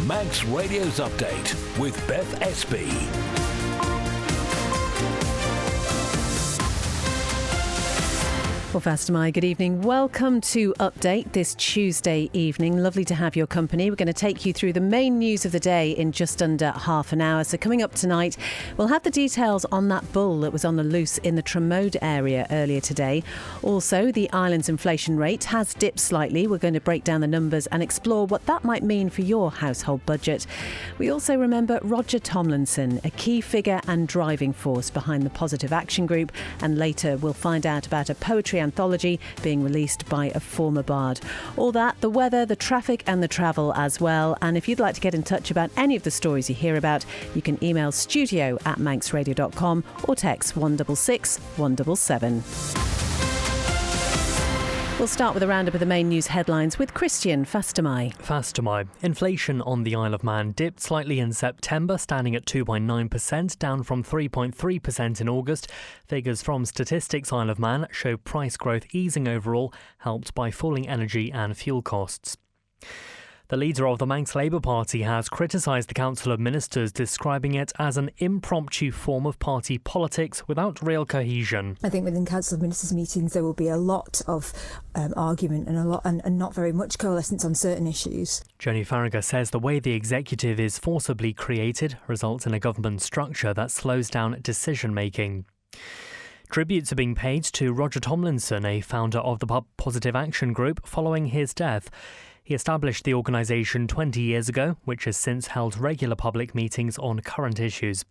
Manx Radio's Update with Beth Espey. Well, Fastamai, good evening. Welcome to Update this Tuesday evening. Lovely to have your company. We're going to take you through the main news of the day in just under half an hour. So coming up tonight, we'll have the details on that bull that was on the loose in the Tromode area earlier today. Also, the island's inflation rate has dipped slightly. We're going to break down the numbers and explore what that might mean for your household budget. We also remember Roger Tomlinson, a key figure and driving force behind the Positive Action Group. And later, we'll find out about a poetry anthology being released by a former bard. All that, the weather, the traffic and the travel as well. And if you'd like to get in touch about any of the stories you hear about, you can email studio@manxradio.com or text 166 177. We'll start with a roundup of the main news headlines with Christian Fastamai. Inflation on the Isle of Man dipped slightly in September, standing at 2.9%, down from 3.3% in August. Figures from Statistics Isle of Man show price growth easing overall, helped by falling energy and fuel costs. The leader of the Manx Labour Party has criticised the Council of Ministers, describing it as an impromptu form of party politics without real cohesion. I think within Council of Ministers meetings there will be a lot of argument and not very much coalescence on certain issues. Joni Farragher says the way the executive is forcibly created results in a government structure that slows down decision making. Tributes are being paid to Roger Tomlinson, a founder of the Positive Action Group, following his death. He established the organisation 20 years ago, which has since held regular public meetings on current issues.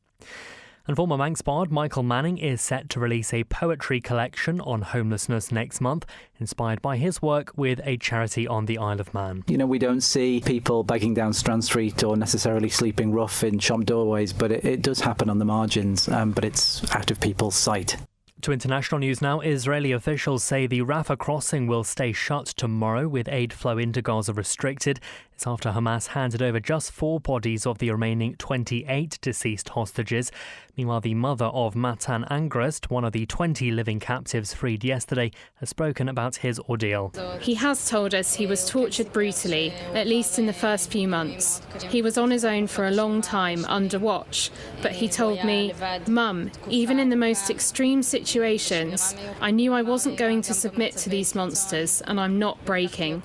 And former Manx bard Michael Manning is set to release a poetry collection on homelessness next month, inspired by his work with a charity on the Isle of Man. You know, we don't see people begging down Strand Street or necessarily sleeping rough in shop doorways, but it does happen on the margins, but it's out of people's sight. To international news now, Israeli officials say the Rafah crossing will stay shut tomorrow, with aid flow into Gaza restricted. It's after Hamas handed over just 4 bodies of the remaining 28 deceased hostages. Meanwhile, the mother of Matan Angrest, one of the 20 living captives freed yesterday, has spoken about his ordeal. He has told us he was tortured brutally, at least in the first few months. He was on his own for a long time, under watch. But he told me, "Mum, even in the most extreme situations, I knew I wasn't going to submit to these monsters, and I'm not breaking."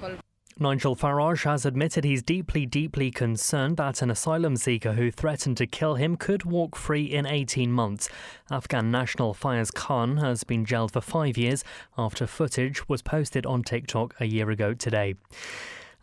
Nigel Farage has admitted he's deeply concerned that an asylum seeker who threatened to kill him could walk free in 18 months. Afghan national Fayez Khan has been jailed for 5 years after footage was posted on TikTok a year ago today.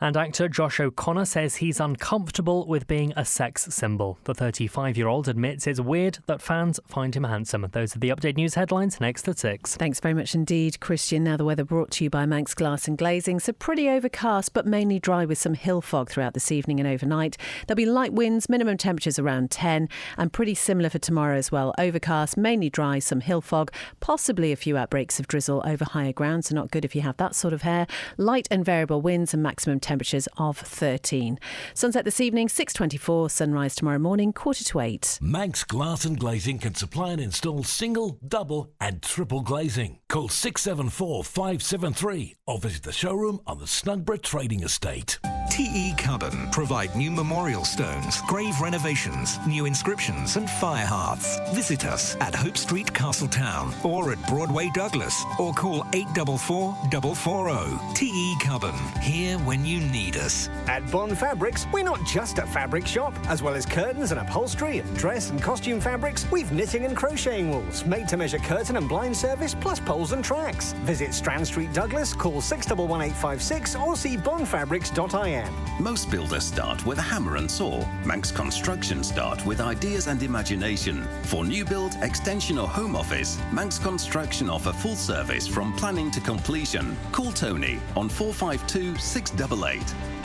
And actor Josh O'Connor says he's uncomfortable with being a sex symbol. The 35-year-old admits it's weird that fans find him handsome. Those are the Update News headlines, next at 6. Thanks very much indeed, Christian. Now the weather brought to you by Manx Glass and Glazing. So pretty overcast, but mainly dry with some hill fog throughout this evening and overnight. There'll be light winds, minimum temperatures around 10, and pretty similar for tomorrow as well. Overcast, mainly dry, some hill fog, possibly a few outbreaks of drizzle over higher ground, so not good if you have that sort of hair. Light and variable winds and maximum temperatures of 13. Sunset this evening, 6:24. Sunrise tomorrow morning, 7:45. Manx Glass and Glazing can supply and install single, double and triple glazing. Call 674 573 or visit the showroom on the Snugborough Trading Estate. TE Carbon provide new memorial stones, grave renovations, new inscriptions and fire hearths. Visit us at Hope Street, Castletown, or at Broadway, Douglas, or call 844 440. TE Carbon, here when you need us. At Bond Fabrics, we're not just a fabric shop. As well as curtains and upholstery and dress and costume fabrics, we've knitting and crocheting wools, made-to-measure curtain and blind service, plus poles and tracks. Visit Strand Street, Douglas, call 611856 or see bondfabrics.in. Most builders start with a hammer and saw. Manx Construction start with ideas and imagination. For new build, extension or home office, Manx Construction offer full service from planning to completion. Call Tony on 452 688.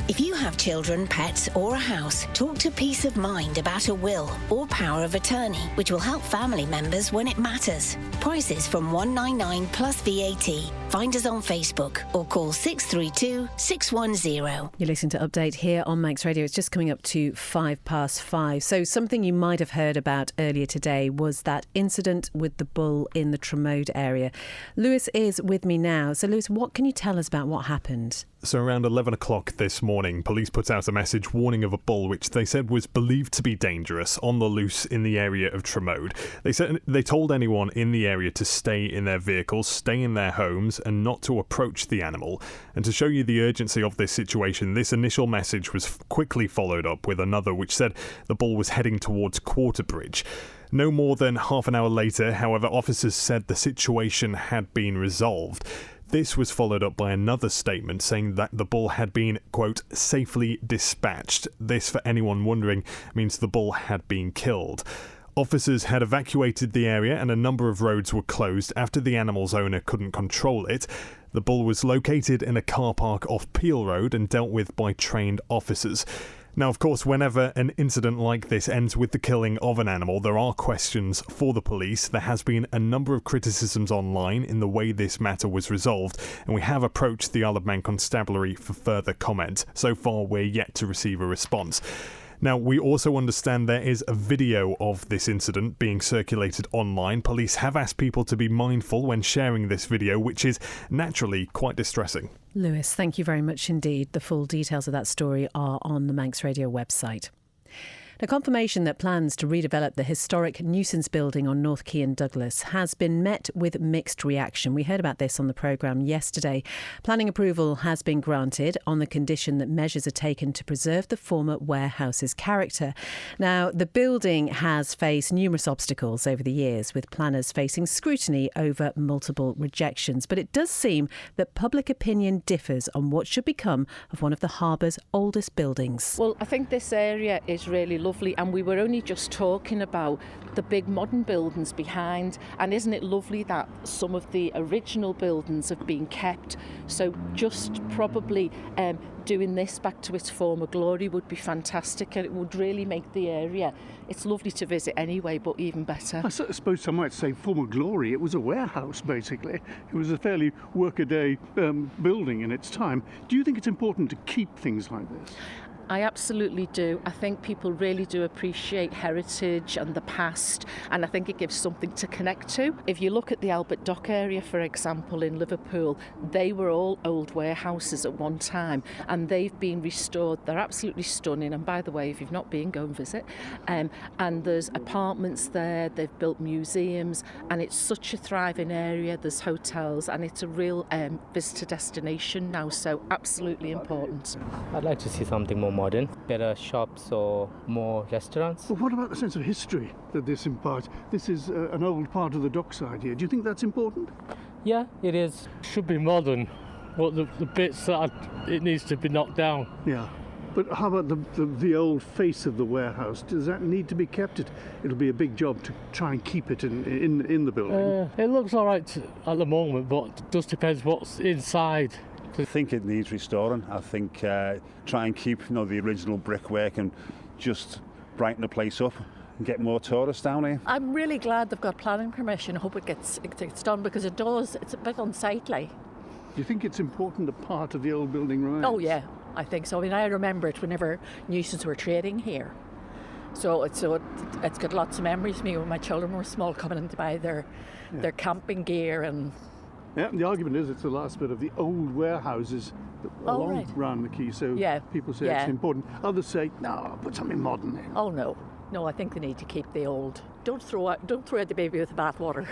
If you have children, pets or a house, talk to Peace of Mind about a will or power of attorney, which will help family members when it matters. Prices from $199 plus VAT. Find us on Facebook or call 632 610. You're listening to Update here on Manx Radio. It's just coming up to 5:05. So something you might have heard about earlier today was that incident with the bull in the Tromode area. Lewis is with me now. So Lewis, what can you tell us about what happened? So around 11 o'clock this morning, police put out a message warning of a bull which they said was believed to be dangerous on the loose in the area of Tromode. They told anyone in the area to stay in their vehicles, stay in their homes and not to approach the animal. And to show you the urgency of this situation, this initial message was quickly followed up with another which said the bull was heading towards Quarterbridge. No more than half an hour later, however, officers said the situation had been resolved. This was followed up by another statement saying that the bull had been, quote, safely dispatched. This, for anyone wondering, means the bull had been killed. Officers had evacuated the area and a number of roads were closed after the animal's owner couldn't control it. The bull was located in a car park off Peel Road and dealt with by trained officers. Now, of course, whenever an incident like this ends with the killing of an animal, there are questions for the police. There has been a number of criticisms online in the way this matter was resolved, and we have approached the Isle of Man Constabulary for further comment. So far, we're yet to receive a response. Now, we also understand there is a video of this incident being circulated online. Police have asked people to be mindful when sharing this video, which is naturally quite distressing. Lewis, thank you very much indeed. The full details of that story are on the Manx Radio website. Now, confirmation that plans to redevelop the historic Newson building on North Quay and Douglas has been met with mixed reaction. We heard about this on the programme yesterday. Planning approval has been granted on the condition that measures are taken to preserve the former warehouse's character. Now, the building has faced numerous obstacles over the years, with planners facing scrutiny over multiple rejections. But it does seem that public opinion differs on what should become of one of the harbour's oldest buildings. Well, I think this area is really lovely, and we were only just talking about the big modern buildings behind, and isn't it lovely that some of the original buildings have been kept? So just probably doing this back to its former glory would be fantastic, and it would really make the area, it's lovely to visit anyway, but even better. I suppose some might say former glory. It was a warehouse, basically. It was a fairly workaday building in its time. Do you think it's important to keep things like this? I absolutely do. I think people really do appreciate heritage and the past, and I think it gives something to connect to. If you look at the Albert Dock area, for example, in Liverpool, they were all old warehouses at one time, and they've been restored. They're absolutely stunning, and by the way, if you've not been, go and visit. And there's apartments there, they've built museums, and it's such a thriving area. There's hotels, and it's a real visitor destination now, so absolutely important. I'd like to see something more modern, better shops or more restaurants. But what about the sense of history that this imparts? This is an old part of the dockside here. Do you think that's important? Yeah, it is. Should be modern, but the bits that it needs to be knocked down. Yeah. But how about the old face of the warehouse? Does that need to be kept? It'll be a big job to try and keep it in the building. It looks all right at the moment, but it just depends what's inside. I think it needs restoring. I think try and keep the original brickwork and just brighten the place up and get more tourists down here. I'm really glad they've got planning permission. I hope it gets done, because it's a bit unsightly. Do you think it's important a part of the old building remains? Oh yeah, I think so. I mean, I remember it whenever Newsons were trading here. So it's got lots of memories of me when my children were small, coming in to buy their camping gear and. Yeah, the argument is it's the last bit of the old warehouses around the quay, so people say it's important. Others say, no, put something modern in. Oh no, I think they need to keep the old. Don't throw out the baby with the bathwater.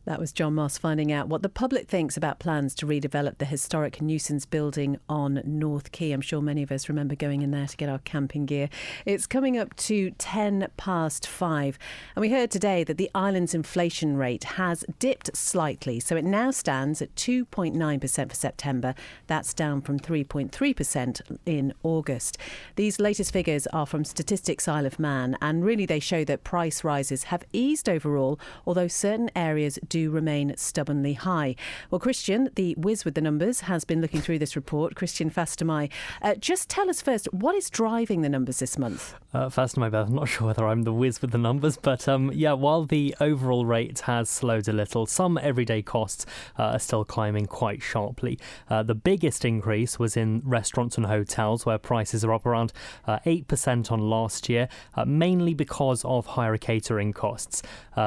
That was John Moss finding out what the public thinks about plans to redevelop the historic Newson's building on North Quay. I'm sure many of us remember going in there to get our camping gear. It's coming up to 5:10, and we heard today that the island's inflation rate has dipped slightly, so it now stands at 2.9% for September. That's down from 3.3% in August. These latest figures are from Statistics Isle of Man, and really they show that price rises have eased overall, although certain areas do remain stubbornly high. Well, Christian, the whiz with the numbers, has been looking through this report. Christian Fastemai, just tell us first, what is driving the numbers this month? Fastemai, Beth, I'm not sure whether I'm the whiz with the numbers, but while the overall rate has slowed a little, some everyday costs are still climbing quite sharply. The biggest increase was in restaurants and hotels, where prices are up around 8% on last year, mainly because of higher catering costs.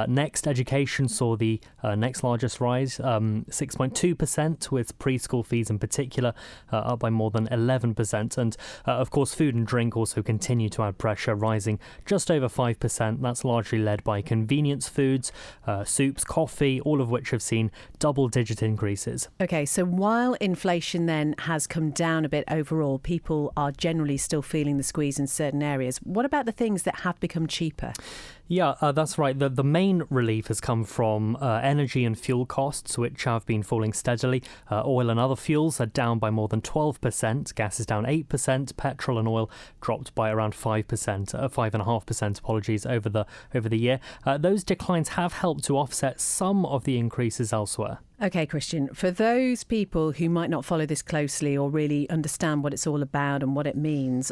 Next, education saw the Next largest rise, 6.2%, with preschool fees in particular up by more than 11%. And of course, food and drink also continue to add pressure, rising just over 5%. That's largely led by convenience foods, soups, coffee, all of which have seen double-digit increases. OK, so while inflation then has come down a bit overall, people are generally still feeling the squeeze in certain areas. What about the things that have become cheaper? Yeah, that's right. The main relief has come from energy and fuel costs, which have been falling steadily. Oil and other fuels are down by more than 12%. Gas is down 8%. Petrol and oil dropped by around 5%, apologies, over the year. Those declines have helped to offset some of the increases elsewhere. OK, Christian, for those people who might not follow this closely or really understand what it's all about and what it means,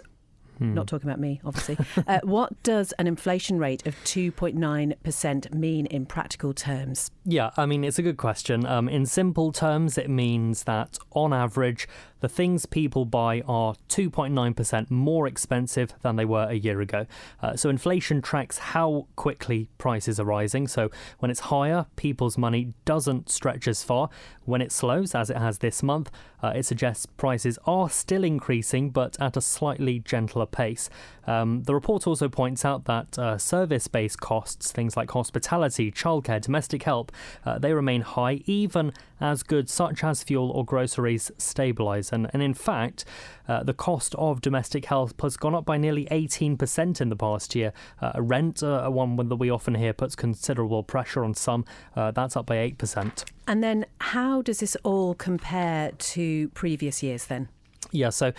not talking about me, obviously. What does an inflation rate of 2.9% mean in practical terms? Yeah, I mean, it's a good question. In simple terms, it means that on average, the things people buy are 2.9% more expensive than they were a year ago. So inflation tracks how quickly prices are rising. So when it's higher, people's money doesn't stretch as far. When it slows, as it has this month, it suggests prices are still increasing, but at a slightly gentler pace. The report also points out that service-based costs, things like hospitality, childcare, domestic help, they remain high, even as goods such as fuel or groceries stabilise. And in fact, the cost of domestic help has gone up by nearly 18% in the past year. Rent, one that we often hear, puts considerable pressure on some. That's up by 8%. And then how does this all compare to previous years then? Yeah, so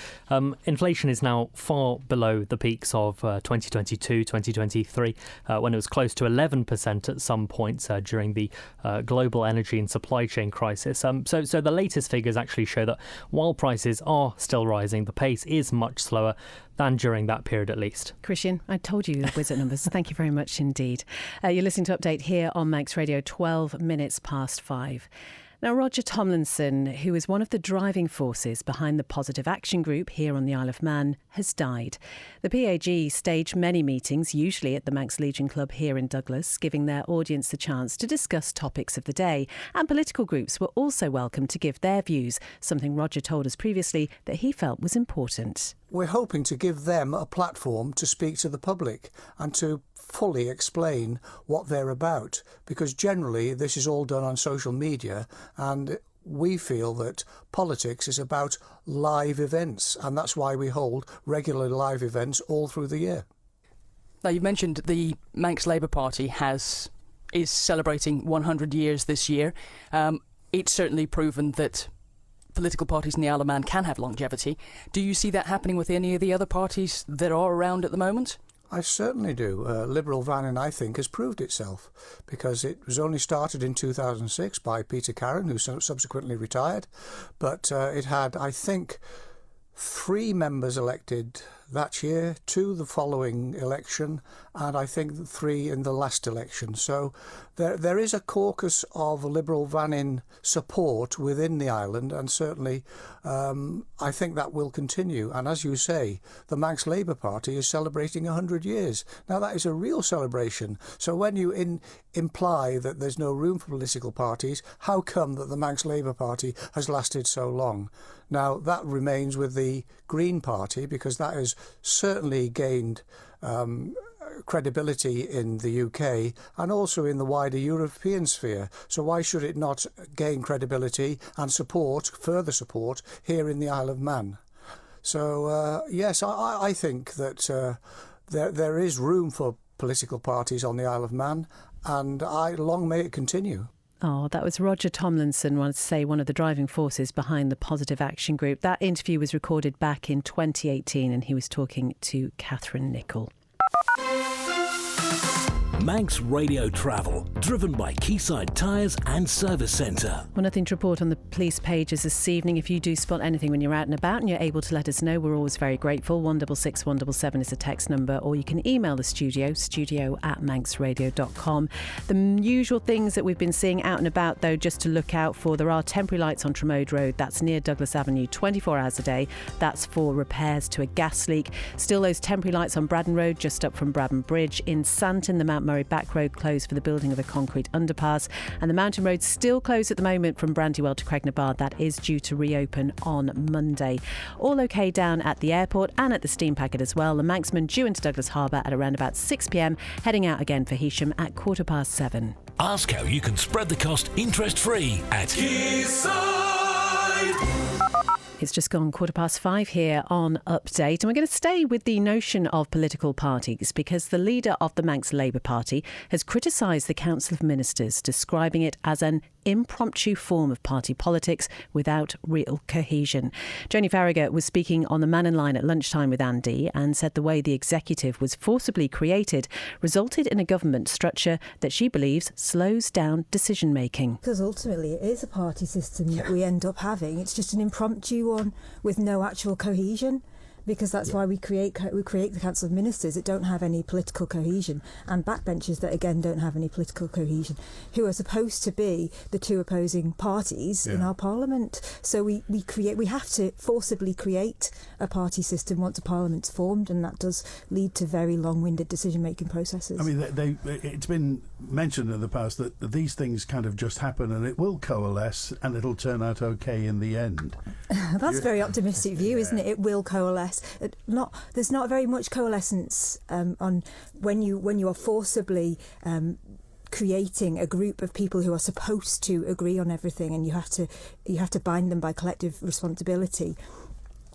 inflation is now far below the peaks of 2022, 2023, when it was close to 11% at some points during the global energy and supply chain crisis. So the latest figures actually show that while prices are still rising, the pace is much slower than during that period at least. Christian, I told you the wizard numbers. Thank you very much indeed. You're listening to Update here on Manx Radio, 12 minutes past 5. Now, Roger Tomlinson, who is one of the driving forces behind the Positive Action Group here on the Isle of Man, has died. The PAG stage many meetings, usually at the Manx Legion Club here in Douglas, giving their audience the chance to discuss topics of the day. And political groups were also welcome to give their views, something Roger told us previously that he felt was important. We're hoping to give them a platform to speak to the public and to fully explain what they're about, because generally this is all done on social media, and we feel that politics is about live events, and that's why we hold regular live events all through the year. Now, you've mentioned the Manx Labour Party is celebrating 100 years this year. It's certainly proven that political parties in the Isle of Man can have longevity. Do you see that happening with any of the other parties that are around at the moment? I certainly do. Liberal Vannin, I think, has proved itself, because it was only started in 2006 by Peter Carron, who subsequently retired. But it had, I think, 3 members elected that year, 2 the following election, and I think 3 in the last election. So there is a caucus of Liberal Vannin support within the island, and certainly I think that will continue. And as you say, the Manx Labour Party is celebrating 100 years. Now, that is a real celebration. So when you imply that there's no room for political parties, how come that the Manx Labour Party has lasted so long? Now, that remains with the Green Party, because that has certainly gained credibility in the UK and also in the wider European sphere. So why should it not gain credibility and further support here in the Isle of Man? So, yes, I think that there is room for political parties on the Isle of Man, and long may it continue. Oh, that was Roger Tomlinson, one of the driving forces behind the Positive Action Group. That interview was recorded back in 2018, and he was talking to Catherine Nichol. Manx Radio Travel, driven by Quayside Tyres and Service Centre. Well, nothing to report on the police pages this evening. If you do spot anything when you're out and about and you're able to let us know, we're always very grateful. 166 177 is a text number, or you can email the studio@manxradio.com. The usual things that we've been seeing out and about, though, just to look out for, there are temporary lights on Tromode Road. That's near Douglas Avenue, 24 hours a day. That's for repairs to a gas leak. Still those temporary lights on Braddon Road, just up from Braddon Bridge. In Santon, the Mount Murray Murray Back Road closed for the building of a concrete underpass. And the Mountain Road still closed at the moment from Brandywell to Cregnabar. That is due to reopen on Monday. All okay down at the airport and at the steam packet as well. The Manxman due into Douglas Harbour at around about 6 p.m, heading out again for Heysham at 7:15. Ask how you can spread the cost interest-free at Quayside. It's just gone 5:15 here on Update, and we're going to stay with the notion of political parties because the leader of the Manx Labour Party has criticised the Council of Ministers, describing it as an impromptu form of party politics without real cohesion. Joni Farragher was speaking on the Man in Line at lunchtime with Andy and said the way the executive was forcibly created resulted in a government structure that she believes slows down decision making. Because ultimately it is a party system that we end up having. It's just an impromptu one with no actual cohesion. Because that's why we create the Council of Ministers that don't have any political cohesion, and backbenchers that again don't have any political cohesion, who are supposed to be the two opposing parties in our Parliament. So we have to forcibly create a party system once a Parliament's formed, and that does lead to very long-winded decision-making processes. I mean, it's been mentioned in the past that these things kind of just happen and it will coalesce and it'll turn out okay in the end. That's a very optimistic view, isn't it? It will coalesce. There's not very much coalescence on when you are forcibly creating a group of people who are supposed to agree on everything, and you have to bind them by collective responsibility.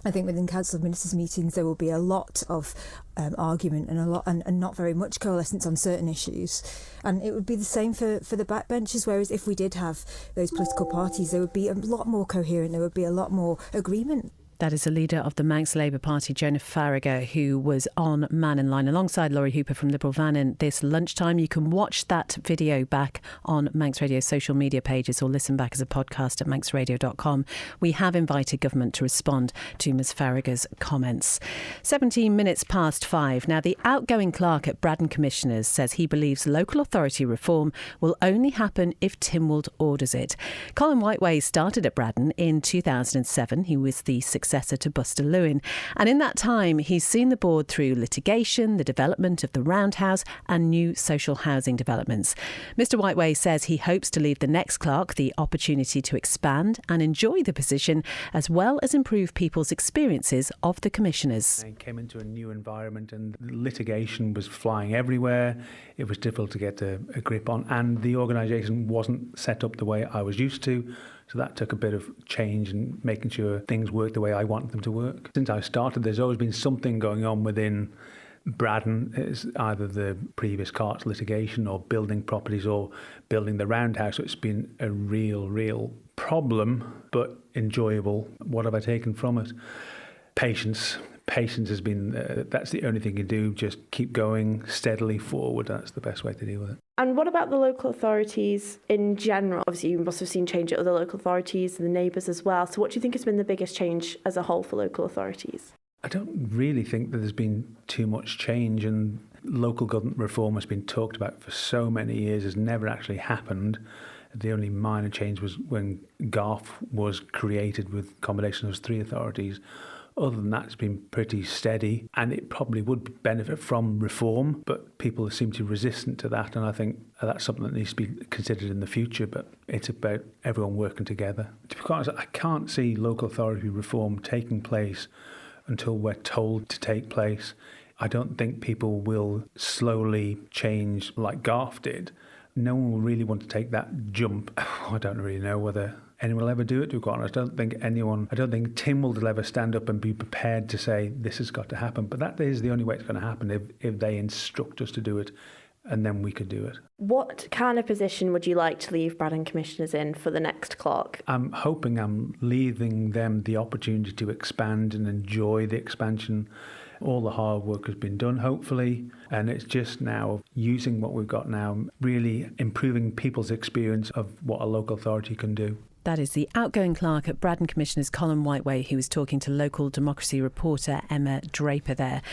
I think within Council of Ministers meetings there will be a lot of argument and not very much coalescence on certain issues, and it would be the same for the backbenchers. Whereas if we did have those political parties, there would be a lot more coherent, there would be a lot more agreement. That is the leader of the Manx Labour Party, Joni Farragher, who was on Man in Line alongside Laurie Hooper from Liberal Vannin this lunchtime. You can watch that video back on Manx Radio's social media pages or listen back as a podcast at manxradio.com. We have invited government to respond to Ms Farragher's comments. 17 minutes past 5. Now, the outgoing clerk at Braddon Commissioners says he believes local authority reform will only happen if Tynwald orders it. Colin Whiteway started at Braddon in 2007. He was the successor to Buster Lewin, and in that time he's seen the board through litigation, the development of the Roundhouse and new social housing developments. Mr Whiteway says he hopes to leave the next clerk the opportunity to expand and enjoy the position, as well as improve people's experiences of the commissioners. I came into a new environment and litigation was flying everywhere. It was difficult to get a grip on, and the organisation wasn't set up the way I was used to. So that took a bit of change and making sure things work the way I want them to work. Since I started, there's always been something going on within Braddon. It's either the previous Carts litigation or building properties or building the Roundhouse. So it's been a real problem, but enjoyable. What have I taken from it? Patience. Patience has been, that's the only thing you do, just keep going steadily forward. That's the best way to deal with it. And what about the local authorities in general? Obviously, you must have seen change at other local authorities and the neighbours as well. So what do you think has been the biggest change as a whole for local authorities? I don't really think that there's been too much change, and local government reform has been talked about for so many years, has never actually happened. The only minor change was when GARF was created with a combination of those three authorities. Other than that, it's been pretty steady, and it probably would benefit from reform, but people seem to be resistant to that, and I think that's something that needs to be considered in the future, but it's about everyone working together. To be quite honest, I can't see local authority reform taking place until we're told to take place. I don't think people will slowly change like GARF did. No one will really want to take that jump. I don't really know whether anyone will ever do it, to be quite honest. I don't think Tynwald will ever stand up and be prepared to say this has got to happen. But that is the only way it's going to happen, if they instruct us to do it, and then we could do it. What kind of position would you like to leave Braddon Commissioners in for the next clerk? I'm hoping I'm leaving them the opportunity to expand and enjoy the expansion. All the hard work has been done, hopefully, and it's just now using what we've got now, really improving people's experience of what a local authority can do. That is the outgoing clerk at Braddon Commissioners Colin Whiteway, who was talking to local democracy reporter Emma Draper there.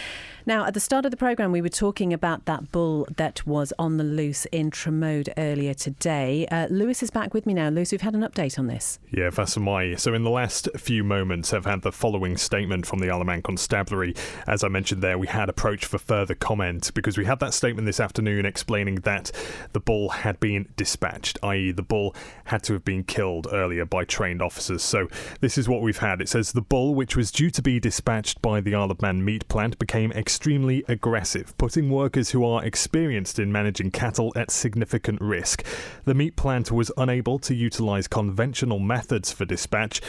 Now, at the start of the programme, we were talking about that bull that was on the loose in Tromode earlier today. Lewis is back with me now. Lewis, we've had an update on this. Yeah, that's my. So in the last few moments, I've had the following statement from the Isle of Man Constabulary. As I mentioned there, we had approached for further comment because we had that statement this afternoon explaining that the bull had been dispatched, i.e. the bull had to have been killed earlier by trained officers. So this is what we've had. It says the bull, which was due to be dispatched by the Isle of Man meat plant, became extremely aggressive, putting workers who are experienced in managing cattle at significant risk. The meat plant was unable to utilise conventional methods for dispatch.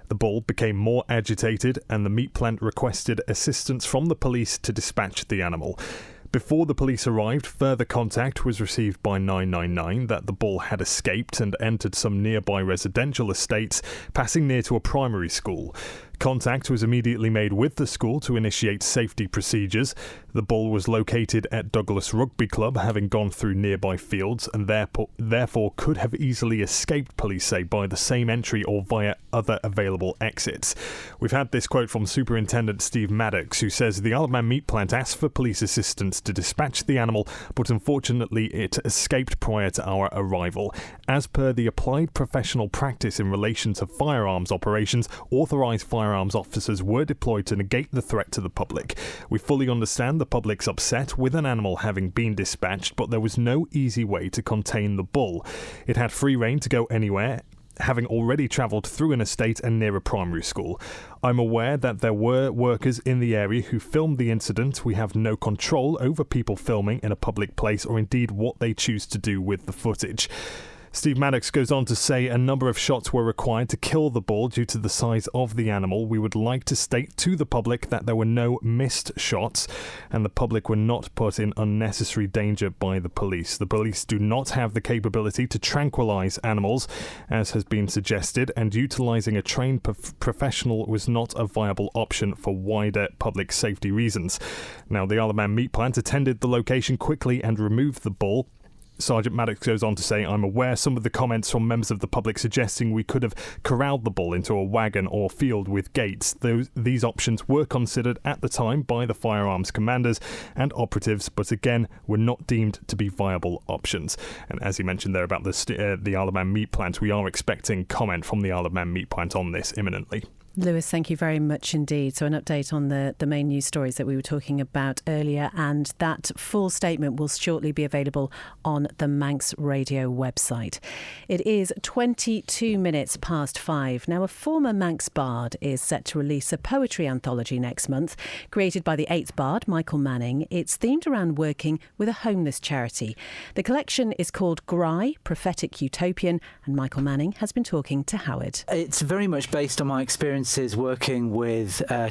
The bull became more agitated and the meat plant requested assistance from the police to dispatch the animal. Before the police arrived, further contact was received by 999 that the bull had escaped and entered some nearby residential estates, passing near to a primary school. Contact was immediately made with the school to initiate safety procedures. The bull was located at Douglas Rugby Club, having gone through nearby fields, and therefore could have easily escaped, police say, by the same entry or via other available exits. We've had this quote from Superintendent Steve Maddox, who says the Isle of Man meat plant asked for police assistance to dispatch the animal, but unfortunately it escaped prior to our arrival. As per the applied professional practice in relation to firearms operations, authorised firearms officers were deployed to negate the threat to the public. We fully understand the public's upset with an animal having been dispatched, but there was no easy way to contain the bull. It had free rein to go anywhere, having already travelled through an estate and near a primary school. I'm aware that there were workers in the area who filmed the incident. We have no control over people filming in a public place or indeed what they choose to do with the footage. Steve Maddox goes on to say a number of shots were required to kill the bull due to the size of the animal. We would like to state to the public that there were no missed shots and the public were not put in unnecessary danger by the police. The police do not have the capability to tranquilise animals, as has been suggested, and utilising a trained professional was not a viable option for wider public safety reasons. Now, the Isle of Man meat plant attended the location quickly and removed the bull. Sergeant Maddox goes on to say, I'm aware some of the comments from members of the public suggesting we could have corralled the bull into a wagon or field with gates. These options were considered at the time by the firearms commanders and operatives, but again were not deemed to be viable options. And as he mentioned there about the Isle of Man meat plant, we are expecting comment from the Isle of Man meat plant on this imminently. Lewis, thank you very much indeed. So an update on the main news stories that we were talking about earlier, and that full statement will shortly be available on the Manx Radio website. It is 22 minutes past 5. Now, a former Manx bard is set to release a poetry anthology next month, created by the 8th bard, Michael Manning. It's themed around working with a homeless charity. The collection is called Gry, Prophetic Utopian, and Michael Manning has been talking to Howard. It's very much based on my experience is working with a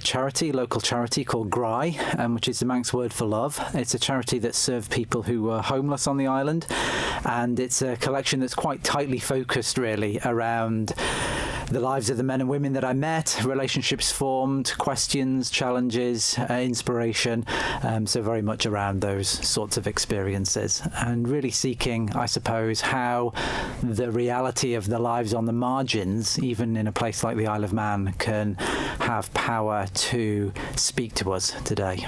local charity called Gry, which is the Manx word for love. It's a charity that serves people who were homeless on the island, and it's a collection that's quite tightly focused really around the lives of the men and women that I met, relationships formed, questions, challenges, inspiration, so very much around those sorts of experiences, and really seeking, I suppose, how the reality of the lives on the margins, even in a place like the Isle of Man, can have power to speak to us today.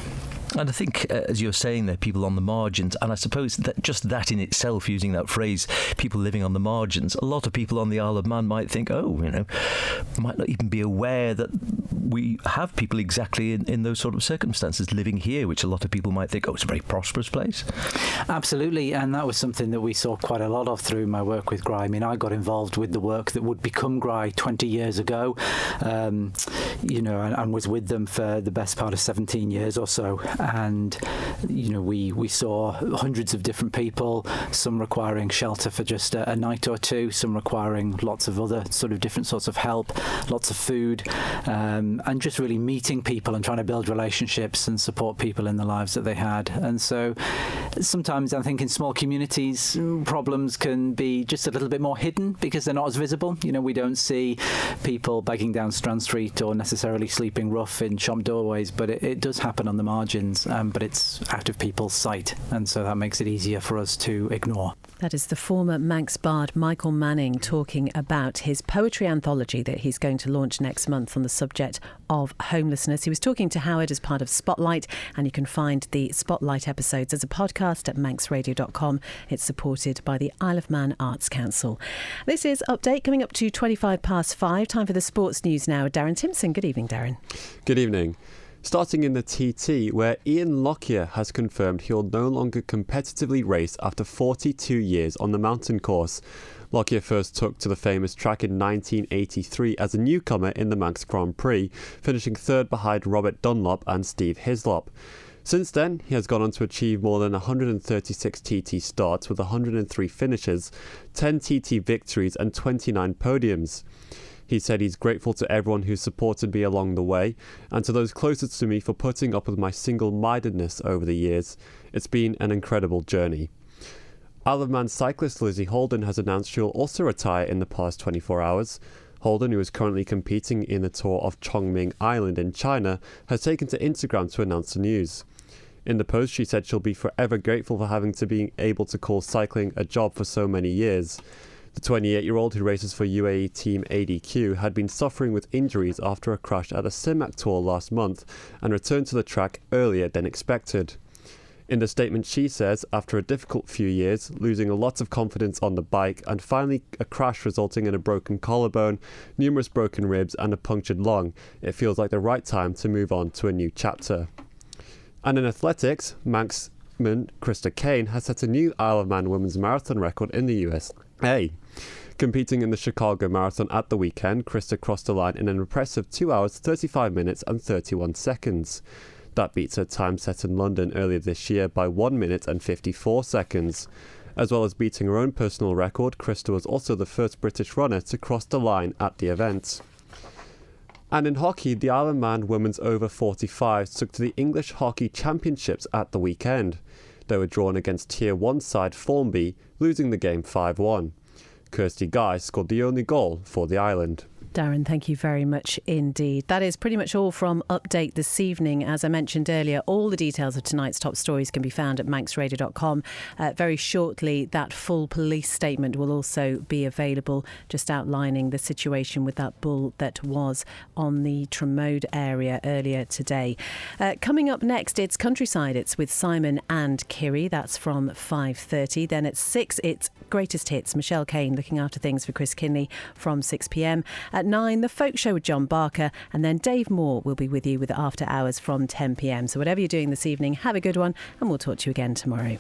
And I think, as you're saying there, people on the margins, and I suppose that just that in itself, using that phrase, people living on the margins, a lot of people on the Isle of Man might think, might not even be aware that we have people exactly in those sort of circumstances living here, which a lot of people might think, it's a very prosperous place. Absolutely, and that was something that we saw quite a lot of through my work with Gry. I mean, I got involved with the work that would become Gry 20 years ago, and was with them for the best part of 17 years or so. And we saw hundreds of different people, some requiring shelter for just a night or two, some requiring lots of other sort of different sorts of help, lots of food, and just really meeting people and trying to build relationships and support people in the lives that they had. And so sometimes I think in small communities problems can be just a little bit more hidden because they're not as visible. We don't see people begging down Strand Street or necessarily sleeping rough in shop doorways, but it does happen on the margins. margins, but it's out of people's sight, and so that makes it easier for us to ignore. That is the former Manx bard Michael Manning talking about his poetry anthology that he's going to launch next month on the subject of homelessness. He was talking to Howard as part of Spotlight, and you can find the Spotlight episodes as a podcast at manxradio.com. It's supported by the Isle of Man Arts Council. This is Update, coming up to 5:25. Time for the sports news now. Darren Timpson. Good evening, Darren. Good evening. Starting in the TT, where Ian Lockyer has confirmed he'll no longer competitively race after 42 years on the mountain course. Lockyer first took to the famous track in 1983 as a newcomer in the Manx Grand Prix, finishing third behind Robert Dunlop and Steve Hislop. Since then, he has gone on to achieve more than 136 TT starts with 103 finishes, 10 TT victories and 29 podiums. He said he's grateful to everyone who supported me along the way, and to those closest to me for putting up with my single-mindedness over the years. It's been an incredible journey. Isle of Man cyclist Lizzie Holden has announced she'll also retire in the past 24 hours. Holden, who is currently competing in the tour of Chongming Island in China, has taken to Instagram to announce the news. In the post, she said she'll be forever grateful for having to be able to call cycling a job for so many years. The 28-year-old who races for UAE team ADQ had been suffering with injuries after a crash at the CIMAC Tour last month and returned to the track earlier than expected. In the statement, she says, after a difficult few years, losing a lot of confidence on the bike and finally a crash resulting in a broken collarbone, numerous broken ribs and a punctured lung, it feels like the right time to move on to a new chapter. And in athletics, Manxman Krista Kane has set a new Isle of Man women's marathon record in the USA. Competing in the Chicago Marathon at the weekend, Krista crossed the line in an impressive 2 hours, 35 minutes and 31 seconds. That beats her time set in London earlier this year by 1 minute and 54 seconds. As well as beating her own personal record, Krista was also the first British runner to cross the line at the event. And in hockey, the Isle of Man women's over 45s took to the English Hockey Championships at the weekend. They were drawn against Tier 1 side Formby, losing the game 5-1. Kirsty Guy scored the only goal for the island. Darren, thank you very much indeed. That is pretty much all from Update this evening. As I mentioned earlier, all the details of tonight's top stories can be found at manxradio.com. Very shortly, that full police statement will also be available, just outlining the situation with that bull that was on the Tromode area earlier today. Coming up next, it's Countryside. It's with Simon and Kiri. That's from 5:30. Then at 6, it's Greatest Hits. Michelle Kane looking after things for Chris Kinley from 6 p.m. At 9, The Folk Show with John Barker, and then Dave Moore will be with you with After Hours from 10 p.m. So whatever you're doing this evening, have a good one, and we'll talk to you again tomorrow.